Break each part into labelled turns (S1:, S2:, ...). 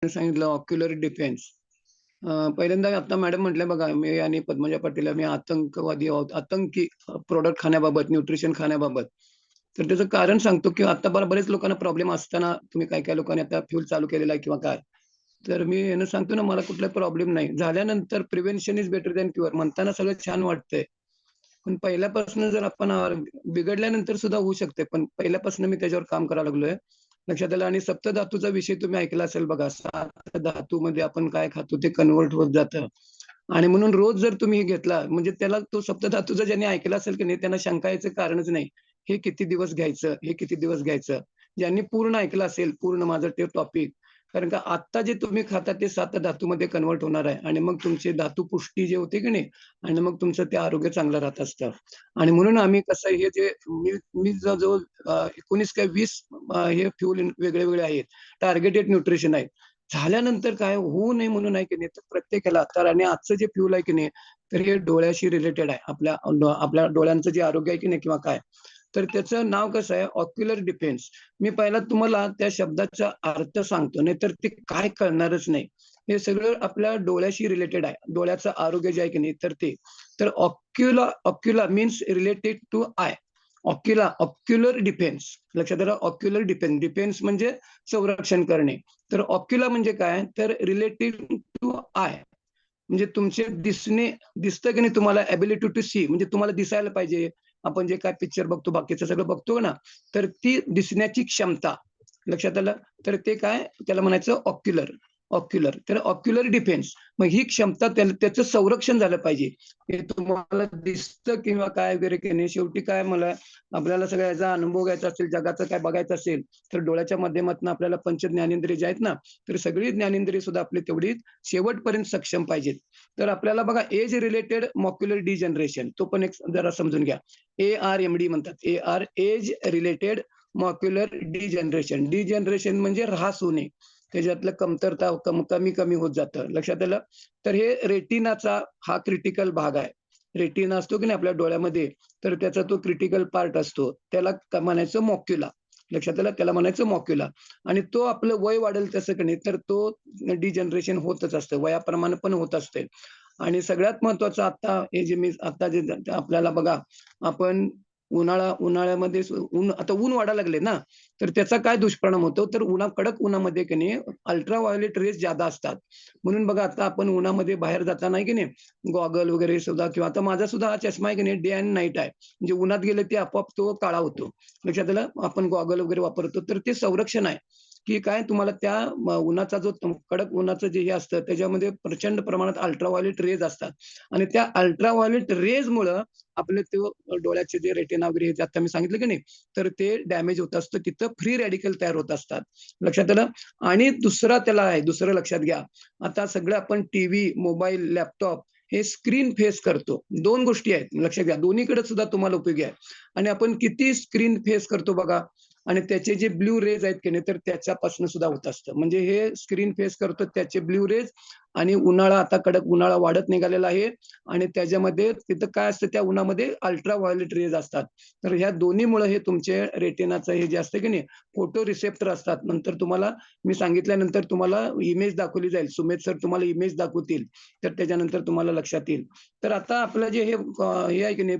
S1: सांगितलं ocular defence. पहिल्यांदा आता मॅडम म्हटल्या बघा, मी आणि पद्मजा पाटील आम्ही आतंकवादी आहोत, आतंकी प्रोडक्ट खाण्याबाबत, न्यूट्रिशन खाण्याबाबत. तर त्याचं कारण सांगतो, की आता बरेच लोकांना प्रॉब्लेम असताना तुम्ही काही लोकांनी आता फ्यूल चालू केलेला आहे किंवा काय. तर मी यांना सांगतो ना, मला कुठलाही प्रॉब्लेम नाही. झाल्यानंतर prevention is better than cure म्हणताना सगळं छान वाटतंय. पण पहिल्यापासून जर आपण बिघडल्यानंतर सुद्धा होऊ शकते. पण पहिल्यापासून मी त्याच्यावर काम करायला लागलोय. लक्षात आलं आणि सप्तधातूचा विषय तुम्ही ऐकला असेल बघा. 7 धातूमध्ये आपण काय खातो ते कन्व्हर्ट होत जातं. आणि म्हणून रोज जर तुम्ही हे घेतला म्हणजे त्याला तो सप्तधातूचा ज्यांनी ऐकला असेल की नाही त्यांना शंका यायचं कारणच नाही. हे किती दिवस घ्यायचं, हे किती दिवस घ्यायचं. ज्यांनी पूर्ण ऐकलं असेल, पूर्ण माझं ते टॉपिक कारण का आत्ता जे तुम्ही खाता ते 7 धातूमध्ये कन्व्हर्ट होणार आहे आणि मग तुमची धातू पुष्टी जे होते की नाही आणि मग तुमचं ते आरोग्य चांगलं राहत असतं. आणि म्हणून आम्ही कसं हे जे मी मी जवळ-जवळ 19 काय 20 हे फ्यूल वेगळे-वेगळे आहेत. टार्गेटेड न्यूट्रिशन आहेत. झाल्यानंतर काय होऊ नये म्हणून आहे की नाही, तर प्रत्येकाला तर आणि आजचं जे फ्यूल आहे की नाही, तर हे डोळ्याशी रिलेटेड आहे. आपल्या डोळ्यांचं जे आरोग्य आहे की नाही किंवा काय, तर त्याचं नाव कसं आहे ऑक्युलर डिफेन्स. मी पहिला तुम्हाला त्या शब्दाचा अर्थ सांगतो, नाहीतर ते काय कळणारच नाही. हे सगळं आपल्या डोळ्याशी रिलेटेड आहे. डोळ्याचं आरोग्य जे आहे की नाही, तर ते. तर ocular means related to eye. Ocular defence. लक्षात आलं? Ocular defence. डिफेन्स म्हणजे संरक्षण करणे. तर ऑक्युला म्हणजे काय? तर रिलेटेड टू आय. म्हणजे तुमचे दिसतं की नाही तुम्हाला एबिलिटी टू सी म्हणजे तुम्हाला दिसायला पाहिजे. आपण जे काय पिक्चर बघतो, बाकीचं सगळं बघतो ना, तर ती दिसण्याची क्षमता. लक्षात आलं? तर ते काय त्याला म्हणायचं ऑक्युलर. ऑक्युलर. तर ऑक्युलर डिफेन्स. मग ही क्षमता त्याचं संरक्षण झालं पाहिजे. हे तुम्हाला दिसतं किंवा काय वगैरे की नाही, शेवटी काय आपल्याला सगळ्या याचा अनुभव घ्यायचा असेल, जगाचं काय बघायचं असेल, तर डोळ्याच्या माध्यमातून आपल्याला पंच ज्ञानेंद्रिय जे आहेत ना, तर सगळी ज्ञानेंद्रिय सुद्धा आपली तेवढी शेवटपर्यंत सक्षम पाहिजेत. तर आपल्याला बघा एज रिलेटेड मॅक्युलर डिजनरेशन तो पण एक जरा समजून घ्या. ARMD म्हणतात. Age related macular degeneration. Degeneration म्हणजे ऱ्हास होणे. त्याच्यातलं कमतरता कमी-कमी होत जातं. लक्षात आलं? तर हे रेटिनाचा हा क्रिटिकल भाग आहे. रेटिना असतो की नाही आपल्या डोळ्यामध्ये, तर त्याचा तो क्रिटिकल पार्ट असतो. त्याला म्हणायचं मॅक्युला. लक्षात आलं? त्याला म्हणायचं मॅक्युला आणि तो आपलं वय वाढेल तसं की नाही, तर तो डिजनरेशन होतच असतं. वयाप्रमाणे पण होत असते. आणि सगळ्यात महत्त्वाचं आता हे जे मी आता जे आपल्याला बघा, आपण उन्हाळ्यामध्ये आता ऊन वाढायला लागले ना, तर त्याचा काय दुष्परिणाम होतो, तर कडक उन्हामध्ये की नाही अल्ट्राव्हायोलेट रेज जादा असतात. म्हणून बघा आता आपण उन्हामध्ये बाहेर जाताना आहे की नाही, गॉगल वगैरे सुद्धा किंवा आता माझा सुद्धा हा चष्मा आहे की नाही डे अँड नाईट आहे. म्हणजे उन्हात गेले ते आपोआप तो काळा होतो. लक्षात आलं? आपण गॉगल वगैरे वापरतो, तर ते संरक्षण आहे. की काय तुम्हाला त्या उन्हाचा जो कडक उन्हाचं जे हे असतं त्याच्यामध्ये प्रचंड प्रमाणात अल्ट्राव्हायोलेट रेज असतात आणि त्या अल्ट्राव्हायोलेट रेजमुळं आपले ते डोळ्याचे जे रेटिना वगैरे हे जे आता मी सांगितलं की नाही, तर ते डॅमेज होत असतं. तिथं फ्री रॅडिकल तयार होत असतात. लक्षात आलं? आणि दुसरा त्याला आहे, दुसरं लक्षात घ्या. आता सगळं आपण टीव्ही, मोबाईल, लॅपटॉप हे स्क्रीन फेस करतो. 2 गोष्टी आहेत लक्षात घ्या. दोन्हीकडे सुद्धा तुम्हाला उपयोगी आहे आणि आपण किती स्क्रीन फेस करतो बघा आणि त्याचे जे ब्लू रेज आहेत की नाही, तर त्याच्यापासून सुद्धा होत असतं. म्हणजे हे स्क्रीन फेस करतो त्याचे ब्लू रेज आणि उन्हाळा आता कडक उन्हाळा वाढत निघालेला आहे आणि त्याच्यामध्ये तिथं काय असतं त्या उन्हामध्ये अल्ट्राव्हायोलेट रेज असतात. तर ह्या दोन्हीमुळे हे तुमचे रेटिनाचं हे जे असतं की नाही, फोटो रिसेप्टर असतात. नंतर तुम्हाला मी सांगितल्यानंतर तुम्हाला इमेज दाखवली जाईल. सुमेध सर तुम्हाला इमेज दाखवतील. तर त्याच्यानंतर तुम्हाला लक्षात येईल. तर आता आपलं जे हे आहे की नाही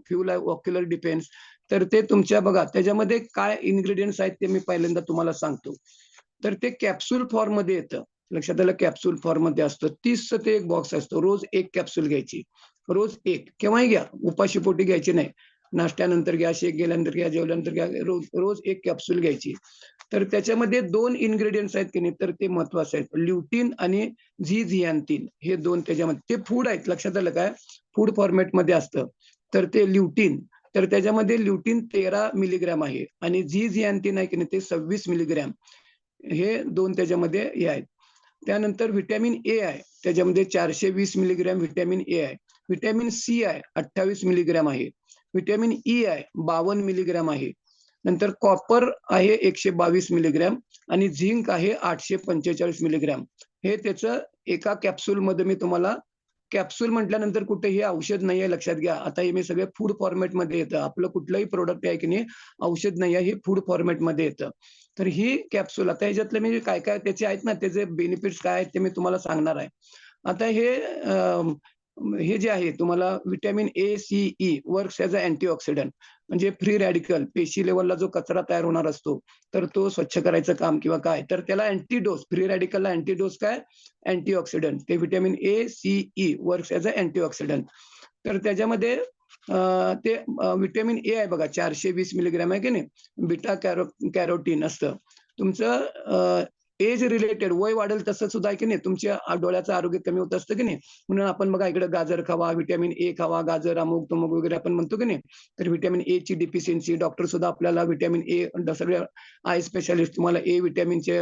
S1: फ्यूल आहे ऑक्युलर डिफेन्स तर ते तुमच्या बघा त्याच्यामध्ये काय इन्ग्रीडियंट्स आहेत ते मी पहिल्यांदा तुम्हाला सांगतो. तर ते कॅप्सूल फॉर्ममध्ये येतं. लक्षात आलं कॅप्सूल फॉर्ममध्ये असतं. 30चं ते एक बॉक्स असतो. रोज 1 कॅप्सूल घ्यायची. रोज 1 केव्हाही घ्या. उपाशीपोटी घ्यायची नाही. नाश्त्यानंतर घ्या, शेक गेल्यानंतर घ्या, जेवल्यानंतर घ्या. रोज रोज 1 कॅप्सूल घ्यायची. तर त्याच्यामध्ये 2 इन्ग्रीडियंट्स आहेत की नाही तर ते महत्वाचे आहेत. ल्युटिन आणि झिझिॲन्थिन हे 2 त्याच्यामध्ये ते फूड आहेत. लक्षात आलं काय? फूड फॉर्मॅटमध्ये असतं. तर ते ल्युटिन तर त्याच्यामध्ये ल्युटिन 13 मिलीग्राम आहे आणि झिझिॲन्थिन आहे की नाही ते 26 मिलीग्राम. हे 2 त्याच्यामध्ये हे आहेत. त्यानंतर व्हिटॅमिन ए आहे. त्याच्यामध्ये 420 मिलीग्राम व्हिटॅमिन ए आहे. व्हिटॅमिन सी आहे 28 मिलीग्राम आहे. व्हिटॅमिन ई आहे 52 मिलीग्राम आहे. नंतर कॉपर आहे 122 मिलीग्राम आणि झिंक आहे 845 मिलीग्राम. हे त्याचं एका कॅप्सूलमध्ये मी तुम्हाला कॅप्सूल म्हटल्यानंतर कुठे हे औषध नाहीये लक्षात घ्या. आता हे मी सगळे फूड फॉर्मॅटमध्ये येतं. आपलं कुठलंही प्रॉडक्ट आहे की नाही, औषध नाही आहे, हे फूड फॉर्मॅटमध्ये येतं. तर ही कॅप्सूल आता ह्याच्यातले मी काय-काय त्याचे आहेत ना, त्याचे बेनिफिट्स काय आहेत ते मी तुम्हाला सांगणार आहे. आता हे जे आहे तुम्हाला vitamin A, C, E works as a antioxidant म्हणजे फ्री रॅडिकल पेशी लेव्हलला जो कचरा तयार होणार असतो, तर तो स्वच्छ करायचं काम किंवा काय, तर त्याला अँटीडोस फ्री रॅडिकलला अँटीडोस काय? अँटीऑक्सिडंट. ते vitamin A, C, E works as a antioxidant. तर त्याच्यामध्ये ते व्हिटॅमिन ए आहे बघा 420 मिलीग्राम आहे की नाही. बीटा कॅरोटीन असतं. तुमचं एज रिलेटेड वय वाढेल तसं सुद्धा आहे की नाही, तुमच्या डोळ्याचं आरोग्य कमी होत असतं की नाही. म्हणून आपण बघा इकडे गाजर खावा, व्हिटॅमिन ए खावा, गाजर, अमुक-तमुक वगैरे आपण म्हणतो की नाही. तर व्हिटॅमिन एची डिफिशियन्सी डॉक्टर सुद्धा आपल्याला व्हिटॅमिन ए सगळे आय स्पेशालिस्ट तुम्हाला ए व्हिटॅमिनचे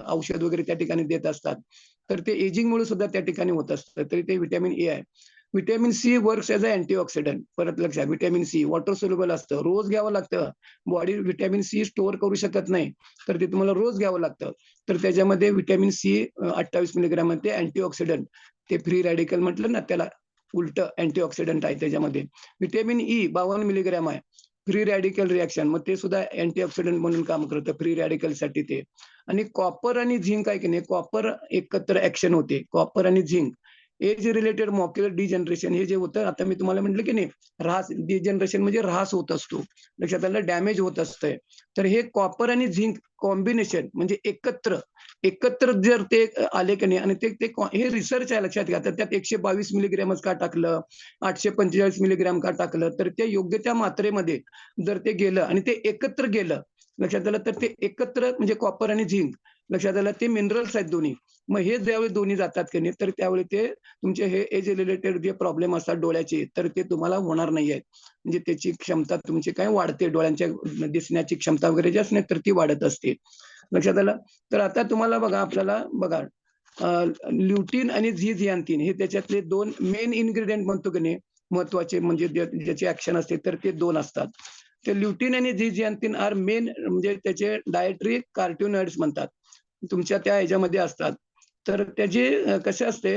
S1: औषध वगैरे त्या ठिकाणी देत असतात. तर ते एजिंगमुळे सुद्धा त्या ठिकाणी होत असतं. तरी ते व्हिटॅमिन ए आहे. Vitamin C works as a antioxidant. परत लक्षात व्हिटॅमिन सी वॉटर सोल्युबल असतं. रोज घ्यावं लागतं. बॉडी व्हिटॅमिन सी स्टोअर करू शकत नाही. तर ते तुम्हाला रोज घ्यावं लागतं. तर त्याच्यामध्ये व्हिटॅमिन सी 28 मिलीग्राम ते अँटीऑक्सिडंट. ते फ्री रॅडिकल म्हटलं ना त्याला उलटं अँटीऑक्सिडंट आहे त्याच्यामध्ये. व्हिटॅमिन ई 52 मिलीग्राम आहे. फ्री रॅडिकल रिएक्शन मग ते सुद्धा अँटीऑक्सिडंट म्हणून काम करतं फ्री रॅडिकलसाठी ते. आणि कॉपर आणि झिंक आहे की नाही, कॉपर एकत्र ॲक्शन होते. कॉपर आणि zinc age related macular degeneration हे जे होतं आता मी तुम्हाला म्हटलं की नाही, डिजनरेशन म्हणजे ऱ्हास होत असतो. लक्षात आलं डॅमेज होत असतंय. तर हे कॉपर आणि झिंक कॉम्बिनेशन म्हणजे एकत्र जर ते आले की नाही आणि ते ते हे रिसर्च आहे लक्षात घ्या. तर त्यात 122 मिलीग्रामच का टाकलं, 845 मिलीग्राम का टाकलं, तर ते योग्य त्या मात्रेमध्ये जर ते गेलं आणि ते एकत्र गेलं, लक्षात आलं, तर ते एकत्र म्हणजे कॉपर आणि झिंक लक्षात आलं ते मिनरल्स आहेत दोन्ही. मग हे ज्यावेळी दोन्ही जातात की नाही, तर त्यावेळी ते तुमचे हे एज रिलेटेड जे प्रॉब्लेम असतात डोळ्याचे, तर ते तुम्हाला होणार नाहीयेत. म्हणजे त्याची क्षमता तुमची काय वाढते, डोळ्यांच्या दिसण्याची क्षमता वगैरे जी असते, तर ती वाढत असते. लक्षात आलं? तर आता तुम्हाला बघा, आपल्याला बघा ल्युटीन आणि झिंथायलिन हे त्याच्यातले 2 मेन इन्ग्रीडियंट म्हणतो की नाही, महत्त्वाचे म्हणजे ज्याची ॲक्शन असते, तर ते 2 असतात. ते ल्युटीन आणि झिंथायलिन आर मेन म्हणजे त्याचे डायटरी कार्टिनॉइड्स म्हणतात. तुमच्या त्या ह्याच्यामध्ये असतात. तर त्याची कसे असते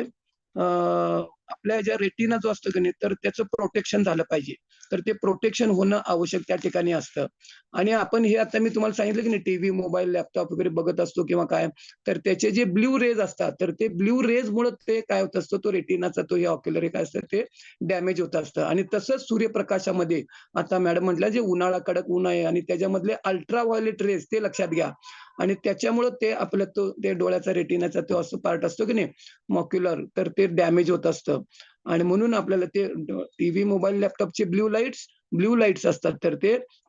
S1: आपल्या ज्या रेटिना जो असतो की नाही, तर त्याचं प्रोटेक्शन झालं पाहिजे. तर ते प्रोटेक्शन होणं आवश्यक त्या ठिकाणी असतं. आणि आपण हे आता मी तुम्हाला सांगितलं की नाही टीव्ही, मोबाईल, लॅपटॉप वगैरे बघत असतो किंवा काय, तर त्याचे जे ब्लू रेज असतात, तर ते ब्लू रेजमुळं ते काय होत असतं, तो रेटिनाचा तो हे ऑक्युलर हे काय असतं ते डॅमेज होत असतं. आणि तसंच सूर्यप्रकाशामध्ये आता मॅडम म्हटल्या जे उन्हाळा, कडक ऊन आहे आणि त्याच्यामधले अल्ट्राव्हायोलेट रेज ते लक्षात घ्या. आणि त्याच्यामुळं ते आपलं ते डोळ्याचा रेटिनाचा तो असं पार्ट असतो की नाही मॉक्युलर, तर ते डॅमेज होत असतं. आणि म्हणून आपल्याला ते टीव्ही, मोबाईल, लॅपटॉपचे ब्लू लाईट्स असतात.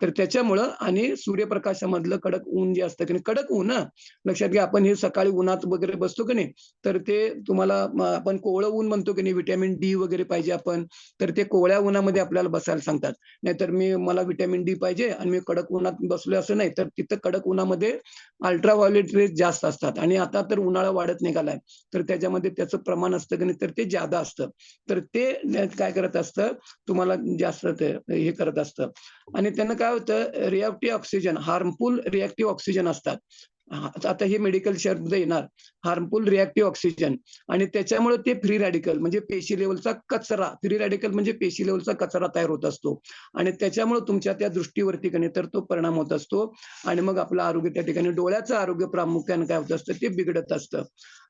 S1: तर त्याच्यामुळं आणि सूर्यप्रकाशामधलं कडक ऊन जे असतं की नाही, कडक ऊन हां, लक्षात घ्या. आपण हे सकाळी उन्हात वगैरे बसतो की नाही, तर ते तुम्हाला आपण कोवळं ऊन म्हणतो की नाही, व्हिटॅमिन डी वगैरे पाहिजे आपण, तर ते कोवळ्या उन्हामध्ये आपल्याला बसायला सांगतात. नाहीतर मला व्हिटॅमिन डी पाहिजे आणि मी कडक उन्हात बसलोय असं नाही. तर तिथं कडक उन्हामध्ये अल्ट्राव्हायोलेट रेज जास्त असतात आणि आता तर उन्हाळा वाढत निघालाय. तर त्याच्यामध्ये त्याचं प्रमाण असतं की नाही, तर ते जादा असतं. तर ते काय करत असतं, तुम्हाला जास्त ते हे करत असतं. आणि त्यानं काय होतं reactive oxygen, harmful reactive oxygen असतात. हां, आता हे मेडिकल शब्द येणार. हार्मफुल रिएक्टिव्ह ऑक्सिजन आणि त्याच्यामुळे ते फ्री रॅडिकल म्हणजे पेशी लेव्हलचा कचरा, फ्री रॅडिकल म्हणजे पेशी लेव्हलचा कचरा तयार होत असतो आणि त्याच्यामुळे तुमच्या त्या दृष्टीवरती की नाही तर तो परिणाम होत असतो आणि मग आपलं आरोग्य त्या ठिकाणी डोळ्याचं आरोग्य प्रामुख्याने काय होत असतं ते बिघडत असतं.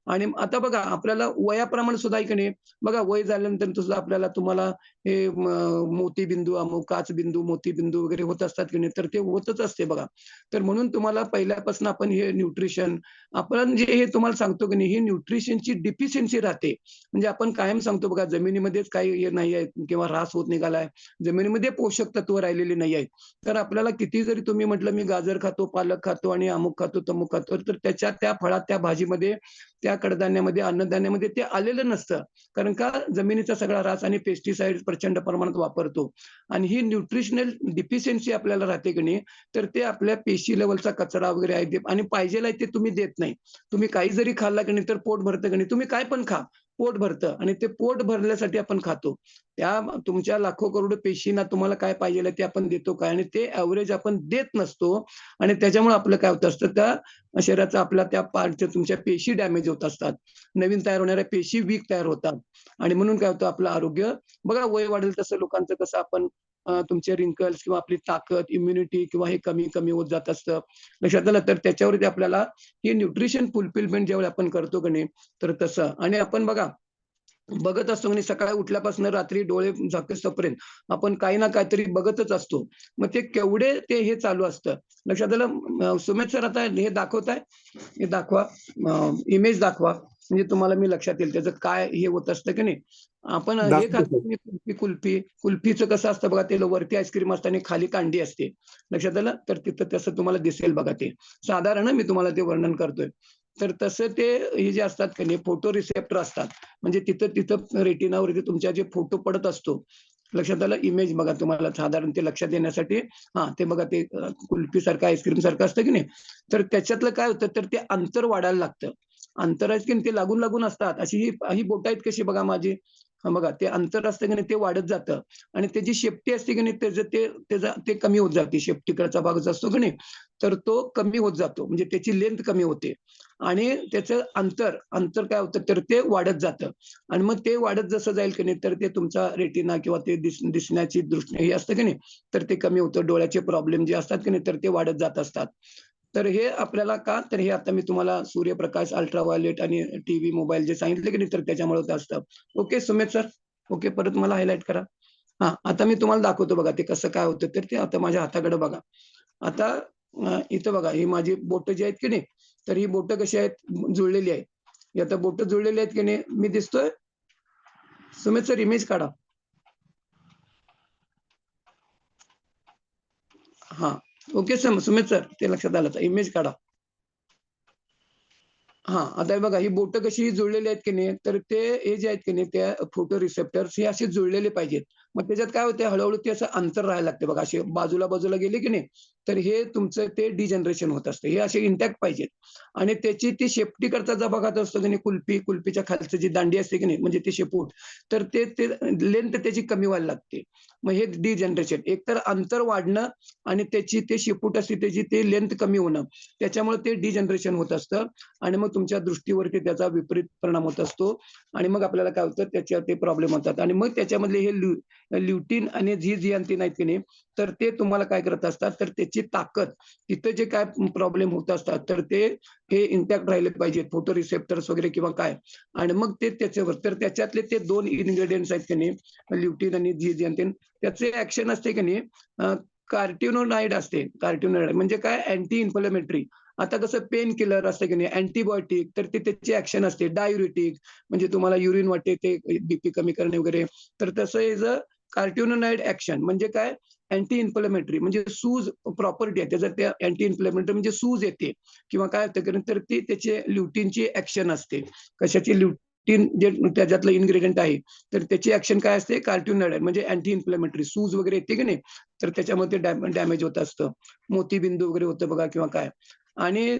S1: आणि आता बघा आपल्याला वयाप्रमाणे सुद्धा आहे की नाही, बघा वय झाल्यानंतर सुद्धा तुम्हाला हे मोतीबिंदू, अमुक काचबिंदू, मोतीबिंदू वगैरे होत असतात की नाही, तर ते होतच असते बघा. तर म्हणून तुम्हाला पहिल्यापासून आपण हे न्यूट्रिशन आपण जे हे तुम्हाला सांगतो की नाही, ही न्यूट्रिशनची डिफिशियन्सी राहते. म्हणजे आपण कायम सांगतो बघा जमिनीमध्येच काही हे नाही आहे किंवा ऱ्हास होत निघालाय. जमिनीमध्ये पोषक तत्व राहिलेली नाही आहेत. तर आपल्याला किती जरी तुम्ही म्हटलं मी गाजर खातो, पालक खातो आणि अमुक खातो, तमुक खातो, तर त्याच्या त्या फळात, त्या भाजीमध्ये, त्या कडधान्यामध्ये, अन्नधान्यामध्ये ते आलेलं नसतं. कारण का जमिनीचा सगळा ऱ्हास आणि पेस्टिसाइड्स प्रचंड प्रमाणात वापरतो. आणि ही न्यूट्रिशनल डिफिशियन्सी आपल्याला राहते की नाही, तर ते आपल्या पेशी लेव्हलचा कचरा वगैरे आहे ते आणि पाहिजेल आहे ते तुम्ही देत नाही. तुम्ही काही जरी खाल्ला की नाही, तर पोट भरतं की नाही, तुम्ही काय पण खा. पोट भरतं आणि ते पोट भरण्यासाठी आपण खातो. त्या तुमच्या लाखो करोडो पेशींना तुम्हाला काय पाहिजेल ते आपण देतो काय आणि ते एव्हरेज आपण देत नसतो आणि त्याच्यामुळे आपलं काय होत असतं त्या शरीराचा आपल्या त्या पार्टच्या तुमच्या पेशी डॅमेज होत असतात. नवीन तयार होणाऱ्या पेशी वीक तयार होतात आणि म्हणून काय होतं आपलं आरोग्य बघा वय वाढेल तसं लोकांचं कसं आपण तुमचे रिंकल्स किंवा आपली ताकद, इम्युनिटी किंवा हे कमी-कमी होत जात असतं. लक्षात आलं तर त्याच्यावरती आपल्याला हे न्यूट्रिशन फुलफिलमेंट ज्यावेळी आपण करतो की नाही, तर तसं आणि आपण बघा बघत असतो आणि सकाळी उठल्यापासून रात्री डोळे झाकेस्तोपर्यंत आपण काही ना काहीतरी बघतच असतो. मग ते केवढे ते हे चालू असतं. लक्षात आलं? सुमित सर आता हे दाखवताय? हे दाखवा. इमेज दाखवा. म्हणजे तुम्हाला मी लक्षात येईल त्याचं काय हे होत असतं की नाही. आपण हे
S2: दाखवतो
S1: खातो
S2: सर.
S1: की नाही कुल्फी, कुल्फी. कुल्फीचं कसं असतं बघा ते वरती आईस्क्रीम असतं आणि खाली कांडी असते. लक्षात आलं? तर तिथं तसं तुम्हाला दिसेल बघा ते. साधारण मी तुम्हाला ते वर्णन करतोय. तर तसं ते हे जे असतात की नाही फोटो रिसेप्टर असतात. म्हणजे तिथं तिथं रेटिनावरती तुमच्या जे फोटो पडत असतो. लक्षात आलं? इमेज बघा तुम्हाला साधारण ते लक्षात येण्यासाठी हां, ते बघा ते कुल्फीसारखं आईस्क्रीमसारखं असतं की नाही? तर त्याच्यातलं काय होतं तर ते अंतर वाढायला लागतं. अंतर आहेत की नाही ते लागून-लागून असतात. अशी ही ही बोटं आहेत कशी बघा माझी. हां, बघा ते अंतर असतं की नाही ते वाढत जातं आणि त्याची शेपटी असते की नाही त्याचं ते कमी होत जाते. शेपटीकडचा भाग जो असतो की नाही, तर तो कमी होत जातो. म्हणजे त्याची लेंथ कमी होते आणि त्याचं अंतर काय होतं तर ते वाढत जातं आणि मग ते वाढत जसं जाईल की नाही, तर ते तुमचा रेटिना किंवा ते दिसण्याची दृष्टी हे असतं की नाही, तर ते कमी होतं. डोळ्याचे प्रॉब्लेम जे असतात की नाही, तर ते वाढत जात असतात. तर हे आपल्याला का? तर हे आता मी तुम्हाला सूर्यप्रकाश, अल्ट्राव्हायोलेट आणि टीव्ही, मोबाईल जे सांगितले की नाही, तर त्याच्यामुळे होत असतं. Okay Sumit sir. ओके, परत मला हायलाइट करा. हां, आता मी तुम्हाला दाखवतो बघा ते कसं काय होतं. तर ते आता माझ्या हाताकडे बघा. आता इथं बघा ही माझी बोटं जी आहेत की नाही, तर ही बोटं कशी आहेत जुळलेली आहेत. ही आता बोटं जुळलेली आहेत की नाही, मी दिसतोय? सुमित सर इमेज काढा. हां. ओके सर सुमित सर ते लक्षात आलं. आता इमेज काढा. हां, आता हे बघा ही बोटं कशी जुळलेली आहेत की नाही, तर ते हे जे आहेत की नाही त्या फोटो रिसेप्टर्स हे असे जुळलेले पाहिजेत. मग त्याच्यात काय होते हळू-हळू ते असं अंतर राहायला लागते बघा असे बाजूला-बाजूला गेले की नाही, तर हे तुमचं ते डिजनरेशन होत असतं. हे असे इंटॅक्ट पाहिजेत आणि त्याची ती शेपटीकडचा जो भाग असतो की नाही कुल्फीच्या खालची जी दांडी असते की नाही म्हणजे ते शेपूट, तर ते लेंथ त्याची कमी व्हायला लागते. मग हे डिजनरेशन एकतर अंतर वाढणं आणि त्याची ते शेपूट असते त्याची ते लेंथ कमी होणं, त्याच्यामुळे ते डिजनरेशन होत असतं आणि मग तुमच्या दृष्टीवरती त्याचा विपरीत परिणाम होत असतो आणि मग आपल्याला काय होतं त्याच्यात ते प्रॉब्लेम होतात आणि मग त्याच्यामधले हे ल्युटीन आणि झिंझियांथिन आहेत की नाही, तर ते तुम्हाला काय करत असतात, तर त्याची ताकद तिथं जे काय प्रॉब्लेम होत असतात, तर ते हे इंटॅक्ट राहिले पाहिजेत फोटो रिसेप्टर्स वगैरे किंवा काय आणि मग ते त्याच्यावर तर त्याच्यातले ते 2 इन्ग्रीडियंट्स आहेत की नाही, ल्युटीन आणि झिंझियांथिन त्याचे ॲक्शन असते की नाही कार्टिनोनाइड असते. कार्टिनोनाइड म्हणजे काय अँटी इन्फ्लेमेटरी आता कसं पेन किलर असतं की नाही, अँटिबायोटिक तर ते त्याची ॲक्शन असते. डायुरेटिक म्हणजे तुम्हाला युरिन वाटते ते बीपी कमी करणे वगैरे. तर तसं इज अ कार्टिनोनाइड ॲक्शन म्हणजे काय अँटी इन्फ्लेमेटरी म्हणजे सूज प्रॉपर्टी आहे. त्याचं त्या अँटी इन्फ्लेमेटरी म्हणजे सूज येते किंवा काय होतं की तर ती त्याची ल्युटिनची ॲक्शन असते. कशाची ल्युटिन जे त्याच्यातलं इन्ग्रीडियंट आहे, तर त्याची ॲक्शन काय असते कार्टिनोनाइड म्हणजे अँटी इन्फ्लेमेटरी सूज वगैरे येते की नाही, तर त्याच्यामध्ये डॅमेज होत असतं. मोतीबिंदू वगैरे होतं बघा किंवा काय. आणि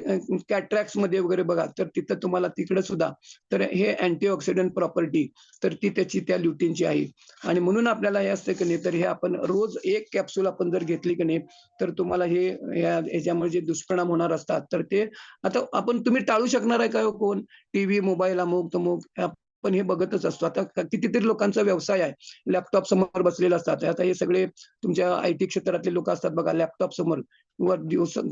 S1: कॅटरॅक्ट्समध्ये वगैरे बघा, तर तिथं तुम्हाला तिकडं सुद्धा तर हे अँटिऑक्सिडंट प्रॉपर्टी तर ती त्याची त्या ल्युटिनची आहे. आणि म्हणून आपल्याला हे असतं की नाही, तर हे आपण रोज 1 कॅप्सूल आपण जर घेतली की नाही, तर तुम्हाला हे ह्याच्यामुळे जे दुष्परिणाम होणार असतात, तर ते आता तुम्ही टाळू शकणार आहे का हो कोण? टीव्ही, मोबाईल, अमुक-तमुक आपण हे बघतच असतो. आता कितीतरी लोकांचा व्यवसाय आहे. लॅपटॉप समोर बसलेले असतात. आता हे सगळे तुमच्या आयटी क्षेत्रातले लोकं असतात बघा, लॅपटॉप समोर वर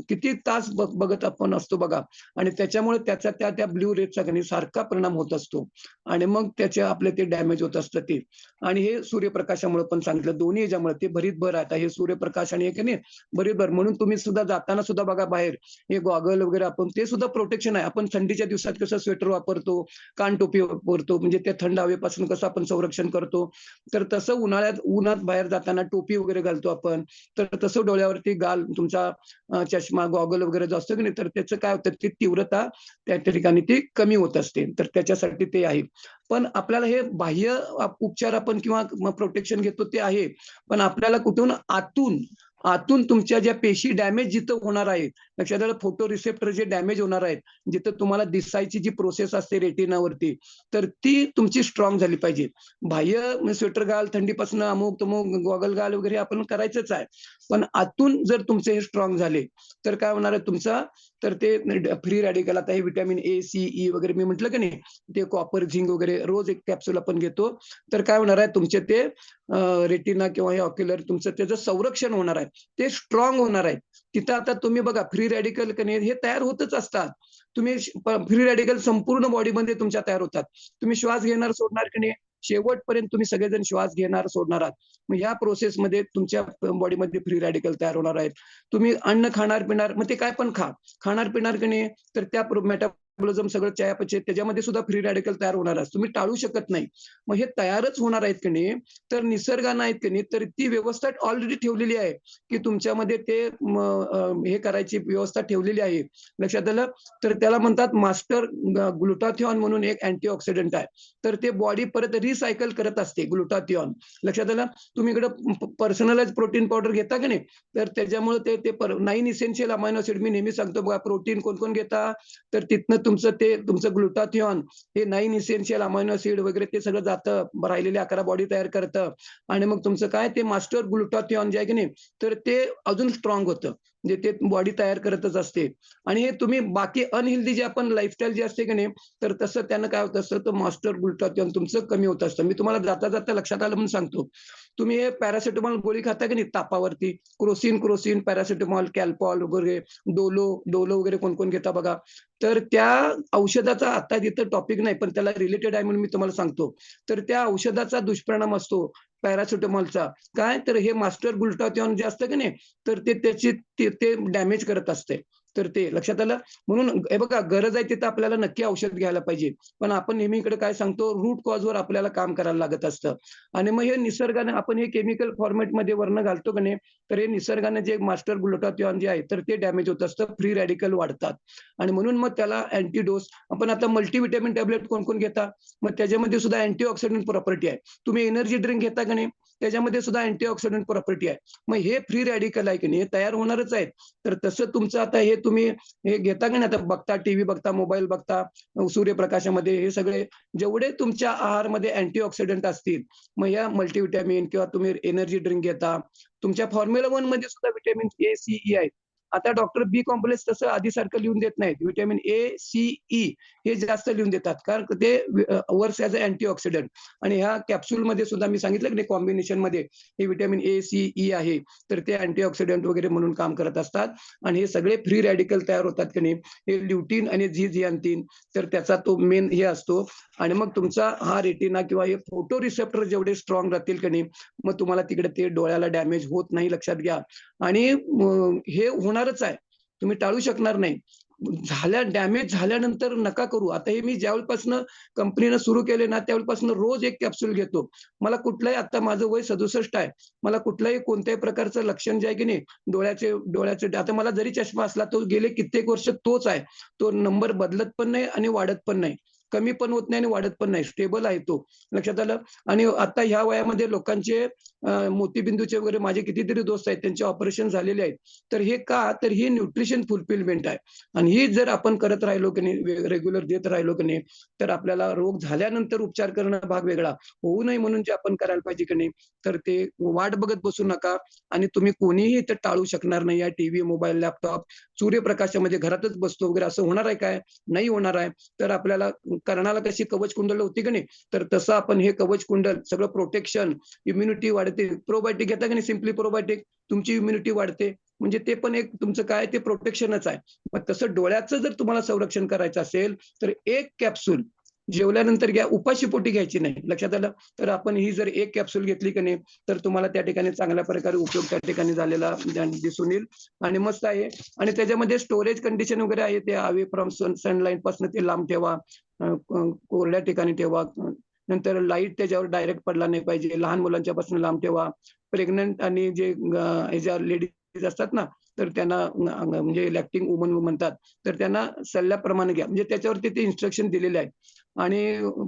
S1: किती तास बघत आपण असतो बघा आणि त्याच्यामुळे त्याचा त्या ब्लू रेजचा की सारखा परिणाम होत असतो आणि मग त्याचे आपले ते डॅमेज होत असतं ते आणि हे सूर्यप्रकाशामुळे पण सांगितलं दोन्ही ह्याच्यामुळे ते भरीतभर आहे. आता हे सूर्यप्रकाश आणि हे की नाही भरीतभर म्हणून तुम्ही सुद्धा जाताना सुद्धा बघा बाहेर हे गॉगल वगैरे आपण ते सुद्धा प्रोटेक्शन आहे. आपण थंडीच्या दिवसात कसं स्वेटर वापरतो, कानटोपी वापरतो म्हणजे त्या थंड हवेपासून कसं आपण संरक्षण करतो. तर तसं उन्हात बाहेर जाताना टोपी वगैरे घालतो आपण. तर तसं डोळ्यावरती तुमचा चष्मा, गॉगल वगैरे जो असतो की नाही, तर त्याचं काय होतं, ती तीव्रता त्या ठिकाणी ती कमी होत असते. तर त्याच्यासाठी ते आहे. पण आपल्याला हे बाह्य उपचार आपण किंवा प्रोटेक्शन घेतो ते आहे. पण आपल्याला कुठून आतून तुमच्या ज्या पेशी डॅमेज जिथं होणार आहेत, लक्षात आलं. फोटो रिसेप्टर जे डॅमेज होणार आहेत, जिथं तुम्हाला दिसायची जी प्रोसेस असते रेटिनावरती, तर ती तुमची स्ट्राँग झाली पाहिजे. बाह्य स्वेटर घाल, थंडीपासून अमुक-तमुक गॉगल घाल वगैरे आपण करायचंच आहे. पण आतून जर तुमचे हे स्ट्राँग झाले, तर काय होणार आहे तुमचा, तर ते फ्री रॅडिकल आता हे व्हिटॅमिन ए, सी, ई वगैरे मी म्हटलं की नाही, ते कॉपर, झिंक वगैरे रोज एक कॅप्सूल आपण घेतो. तर काय होणार आहे तुमचे ते रेटिना किंवा हे ऑक्युलर तुमचं त्याचं संरक्षण होणार आहे. ते स्ट्राँग होणार आहे. तिथं आता तुम्ही बघा फ्री रॅडिकल की नाही हे तयार होतच असतात. तुम्ही फ्री रॅडिकल संपूर्ण बॉडीमध्ये तुमच्या तयार होतात. तुम्ही श्वास घेणार, सोडणार की नाही, शेवटपर्यंत तुम्ही सगळेजण श्वास घेणार, सोडणार आहात. मग ह्या प्रोसेसमध्ये तुमच्या बॉडीमध्ये फ्री रॅडिकल तयार होणार आहेत. तुम्ही अन्न खाणार-पिणार, मग ते काय पण खा. खाणार-पिणार की नाही, तर त्या मेटाबॉलिझम सगळं चयापचय त्याच्यामध्ये सुद्धा फ्री रॅडिकल तयार होणार आहे. तुम्ही टाळू शकत नाही. मग हे तयारच होणार आहेत की नाही, तर निसर्गानं आहेत की नाही, तर ती व्यवस्था ऑलरेडी ठेवलेली आहे, की तुमच्यामध्ये ते हे करायची व्यवस्था ठेवलेली आहे. लक्षात आलं? तर त्याला म्हणतात मास्टर ग्लुटाथिऑन म्हणून एक अँटीऑक्सिडंट आहे. तर ते बॉडी परत रिसायकल करत असते ग्लुटाथिऑन. लक्षात आलं? तुम्ही इकडं पर्सनलाइज्ड प्रोटीन पावडर घेता की नाही, तर त्याच्यामुळे ते ते 9 इसेन्शियल अमायनो ॲसिड मी नेहमी सांगतो बघा, प्रोटीन कोण-कोण घेता, तर तिथनं तुमचं ग्लुटाथिऑन हे 9 इसेन्शियल अमायनो ॲसिड वगैरे ते सगळं जातं, राहिलेले 11 बॉडी तयार करतं आणि मग तुमचं काय ते मास्टर ग्लुटाथिऑन जे आहे की नाही, तर ते अजून स्ट्राँग होतं. म्हणजे ते बॉडी तयार करतच असते आणि हे तुम्ही बाकी अनहेल्दी जे आपण लाईफस्टाईल जी असते की नाही, तर तसं त्यानं काय होत असतं, तर मास्टर ग्लुटाथिऑन तुमचं कमी होत असतं. मी तुम्हाला जाता-जाता लक्षात आलं म्हणून सांगतो. तुम्ही हे पॅरासिटामॉल गोळी खाता की नाही तापावरती, क्रोसिन, पॅरासिटामॉल, कॅलपॉल वगैरे, डोलो वगैरे कोण-कोण घेता बघा. तर त्या औषधाचा आता तिथं टॉपिक नाही, पण त्याला रिलेटेड आहे म्हणून मी तुम्हाला सांगतो. तर त्या औषधाचा दुष्परिणाम असतो पॅरासिटामॉलचा. काय तर हे मास्टर ग्लुटाथिऑन जे असतं की नाही, तर ते डॅमेज करत असते. तर ते लक्षात आलं? म्हणून हे बघा गरज आहे तिथं आपल्याला नक्की औषध घ्यायला पाहिजे. पण आपण नेहमी इकडे काय सांगतो रूट कॉजवर आपल्याला काम करायला लागत असतं. आणि मग हे निसर्गाने आपण हे केमिकल फॉर्मॅटमध्ये वरनं घालतो की नाही, तर हे निसर्गाने जे मास्टर ग्लुटाथिऑन जे आहे, तर ते डॅमेज होत असतं. फ्री रॅडिकल वाढतात आणि म्हणून मग त्याला अँटीडोस आपण आता मल्टीव्हिटॅमिन टॅबलेट कोण-कोण घेता, मग त्याच्यामध्ये सुद्धा अँटीऑक्सिडंट प्रॉपर्टी आहे. तुम्ही एनर्जी ड्रिंक घेता की नाही, त्याच्यामध्ये सुद्धा अँटीऑक्सिडंट प्रॉपर्टी आहे. मग हे फ्री रॅडिकल आहे की नाही, हे तयार होणारच आहेत. तर तसं तुमचं आता हे तुम्ही हे घेता की नाही, आता बघता, टीव्ही बघता, मोबाईल बघता, सूर्यप्रकाशामध्ये हे सगळे जेवढे तुमच्या आहारमध्ये अँटीऑक्सिडंट असतील, मग या मल्टीव्हिटॅमिन किंवा तुम्ही एनर्जी ड्रिंक घेता. तुमच्या फॉर्म्युला 1 मध्ये सुद्धा व्हिटॅमिन ए, सी, ई आहेत. आता डॉक्टर बी कॉम्प्लेक्स तसं आधीसारखं लिहून देत नाहीत. व्हिटॅमिन ए, सी, ई हे जास्त लिहून देतात. कारण ते वर्क्स ॲज अ अँटीऑक्सिडंट आणि ह्या कॅप्सूलमध्ये सुद्धा मी सांगितलं की नाही कॉम्बिनेशनमध्ये हे व्हिटॅमिन ए, सी, ई आहे. तर ते अँटीऑक्सिडंट वगैरे म्हणून काम करत असतात आणि हे सगळे फ्री रॅडिकल तयार होतात की नाही, हे ल्युटिन आणि झियान्थिन तर त्याचा तो मेन हे असतो आणि मग तुमचा हा रेटिना किंवा हे फोटो रिसेप्टर जेवढे स्ट्राँग राहतील की नाही, मग तुम्हाला तिकडे ते डोळ्याला डॅमेज होत नाही लक्षात घ्या आणि हे होणारच आहे. तुम्ही टाळू शकणार नाही. डॅमेज झाल्यानंतर नका करू. आता हे मी ज्यावेळपासनं कंपनीनं सुरू केले ना, त्यावेळपासून रोज एक कॅप्सूल घेतो. मला कुठलाही आता माझं वय 67 आहे. मला कुठल्याही कोणत्याही प्रकारचं लक्षण जे आहे की नाही, डोळ्याचे आता मला जरी चष्मा असला, तो गेले कित्येक वर्ष तोच आहे. तो नंबर बदलत पण नाही आणि वाढत पण नाही. कमी पण होत नाही आणि वाढत पण नाही. स्टेबल आहे तो. लक्षात आलं? आणि आता ह्या वयामध्ये लोकांचे मोतीबिंदूचे वगैरे माझे कितीतरी दोस्त आहेत, त्यांचे ऑपरेशन झालेले आहेत. तर हे का? तर ही न्यूट्रिशन फुलफिलमेंट आहे. आणि ही जर आपण करत राहिलो की नाही, रेग्युलर देत राहिलो की नाही, तर आपल्याला रोग झाल्यानंतर उपचार करणं भाग वेगळा. होऊ नये म्हणून जे आपण करायला पाहिजे की नाही, तर ते वाट बघत बसू नका आणि तुम्ही कोणीही इथं टाळू शकणार नाही. या टीव्ही, मोबाईल, लॅपटॉप, सूर्यप्रकाशामध्ये घरातच बसतो वगैरे असं होणार आहे काय? नाही होणार आहे. तर आपल्याला कर्णाला कशी कवच कुंडल होती की नाही, तर तसं आपण हे कवच कुंडल सगळं प्रोटेक्शन, इम्युनिटी वाढते. प्रोबायोटिक घेता की नाही सिम्पली प्रोबायोटिक, तुमची इम्युनिटी वाढते. म्हणजे ते पण एक तुमचं काय ते प्रोटेक्शनच आहे. मग तसं डोळ्याचं जर तुम्हाला संरक्षण करायचं असेल, तर एक कॅप्सूल जेवल्यानंतर घ्या, उपाशीपोटी घ्यायची नाही. लक्षात आलं? तर आपण ही जर एक कॅप्सूल घेतली की नाही, तर तुम्हाला त्या ठिकाणी चांगल्या प्रकारे उपयोग त्या ठिकाणी झालेला दिसून येईल आणि मस्त आहे आणि त्याच्यामध्ये स्टोरेज कंडिशन वगैरे आहे. ते अवे फ्रॉम सनलाईटपासून ते लांब ठेवा. कोरड्या ठिकाणी ठेवा. नंतर लाईट त्याच्यावर डायरेक्ट पडला नाही पाहिजे. लहान मुलांच्यापासून लांब ठेवा. प्रेग्नंट आणि जे ह्याच्या लेडीज असतात ना, तर त्यांना म्हणजे लॅक्टिंग वुमन म्हणतात. तर त्यांना सल्ल्याप्रमाणे घ्या. म्हणजे त्याच्यावरती ते इन्स्ट्रक्शन दिलेले आहेत आणि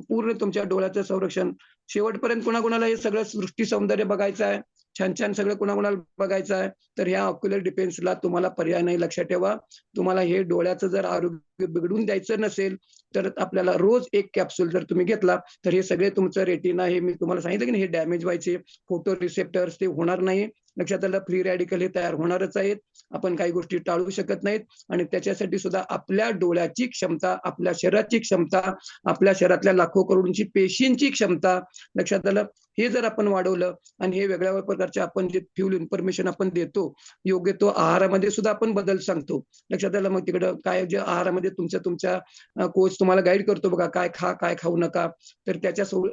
S1: पूर्ण तुमच्या डोळ्याचं संरक्षण शेवटपर्यंत कुणाकुणाला हे सगळं सृष्टी सौंदर्य बघायचं आहे, छान छान सगळं कुणाकुणाला बघायचं आहे, तर ह्या ऑक्युलर डिफेन्सला तुम्हाला पर्याय नाही. लक्षात ठेवा, तुम्हाला हे डोळ्याचं जर आरोग्य बिघडून द्यायचं नसेल, तर आपल्याला रोज 1 कॅप्सूल जर तुम्ही घेतला, तर हे सगळे तुमचं रेटिना, हे मी तुम्हाला सांगितलं की नाही, हे डॅमेज व्हायचे फोटो रिसेप्टर्स ते होणार नाही. लक्षात आलं, फ्री रॅडिकल हे तयार होणारच आहेत. आपण काही गोष्टी टाळू शकत नाहीत आणि त्याच्यासाठी सुद्धा आपल्या डोळ्याची क्षमता, आपल्या शरीराची क्षमता, आपल्या शरीरातल्या लाखो करोडोंची पेशींची क्षमता, लक्षात आलं, हे जर आपण वाढवलं आणि हे वेगळ्या प्रकारचे आपण जे फ्यूल इन्फॉर्मेशन आपण देतो, योग्य तो आहारामध्ये सुद्धा आपण बदल सांगतो. लक्षात आलं, मग तिकडं काय जे आहारामध्ये तुमच्या कोच तुम्हाला गाईड करतो बघा, काय खा, काय खाऊ नका. तर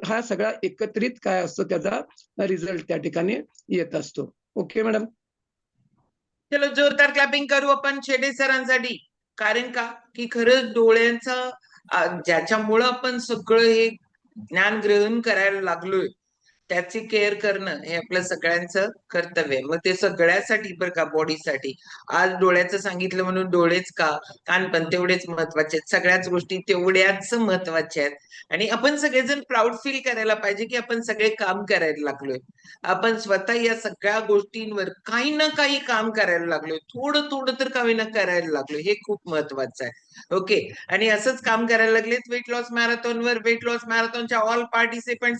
S1: हा सगळा एकत्रित काय असतो, त्याचा रिझल्ट त्या ठिकाणी येत असतो. Okay madam.
S2: चलो जोरदार क्लॅपिंग करू आपण शेडे सरांसाठी. कारण का की खरंच डोळ्यांचं ज्याच्यामुळं आपण सगळं हे ज्ञान ग्रहण करायला लागलोय, त्याची केअर करणं हे आपलं सगळ्यांचं कर्तव्य आहे. मग ते सगळ्यासाठी बरं का, बॉडीसाठी. आज डोळ्याचं सांगितलं म्हणून डोळेच का, कान पण तेवढेच महत्वाचे आहेत. सगळ्याच गोष्टी तेवढ्याच महत्वाच्या आहेत. आणि आपण सगळेजण प्राऊड फील करायला पाहिजे की आपण सगळे काम करायला लागलोय. आपण स्वतः या सगळ्या गोष्टींवर काही ना काही काम करायला लागलोय, थोडं थोडं तर काही ना करायला लागलोय, हे खूप महत्वाचं आहे. ओके, आणि असंच काम करायला लागलेत वेट लॉस मॅरेथॉनवर. वेट लॉस मॅरेथॉनच्या ऑल पार्टिसिपंट्स